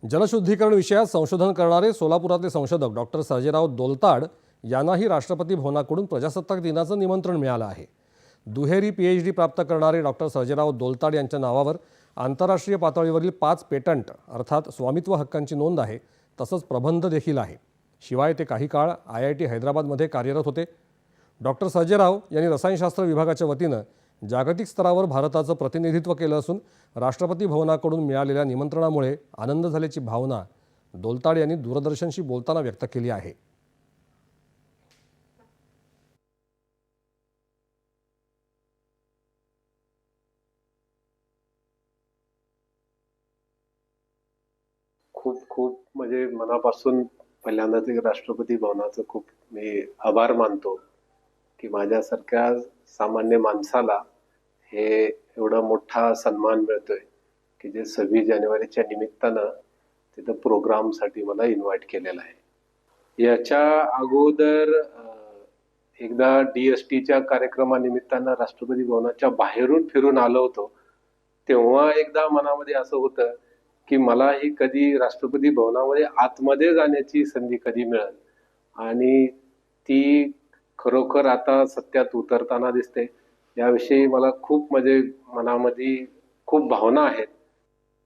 जलशुद्धीकरण विषयात संशोधन करणारे सोलापुरातले संशोधक डॉक्टर सर्जेराव दोलताड यांनाही राष्ट्रपती भवनाकडून प्रजासत्ताक दिनाचं निमंत्रण मिळालं आहे। दुहेरी PhD प्राप्त करणारे डॉक्टर सर्जेराव दोलताड यांच्या नावावर आंतरराष्ट्रीय पातळीवरील 5 पेटंट अर्थात स्वामित्व हक्कांची नोंद आहे, तसंच प्रबंध देखील आहे। शिवाय ते काही काळ IIT हैदराबादमध्ये कार्यरत होते। डॉक्टर सर्जेराव यांनी रसायनशास्त्र विभागाच्या वतीनं जागतिक स्तरावर भारताचं प्रतिनिधित्व केलं असून राष्ट्रपती भवनाकडून मिळालेल्या निमंत्रणामुळे आनंद झाल्याची भावना दोलताड यांनी दूरदर्शनशी बोलताना व्यक्त केली आहे। खूप खूप म्हणजे मनापासून पहिल्यांदा ते राष्ट्रपती भवनाचं खूप मी आभार मानतो की माझ्यासारख्या सामान्य माणसाला हे एवढा मोठा सन्मान मिळतोय की जे 26 जानेवारीच्या निमित्तानं तिथं प्रोग्रामसाठी मला इन्व्हाइट केलेलं आहे। याच्या अगोदर एकदा DSTच्या कार्यक्रमानिमित्तानं राष्ट्रपती भवनाच्या बाहेरून फिरून आलो होतो, तेव्हा एकदा मनामध्ये असं होतं की मला ही कधी राष्ट्रपती भवनामध्ये आतमध्ये जाण्याची संधी कधी मिळेल, आणि ती खरोखर आता सत्यात उतरताना दिसते। याविषयी मला खूप म्हणजे मनामध्ये खूप भावना आहेत।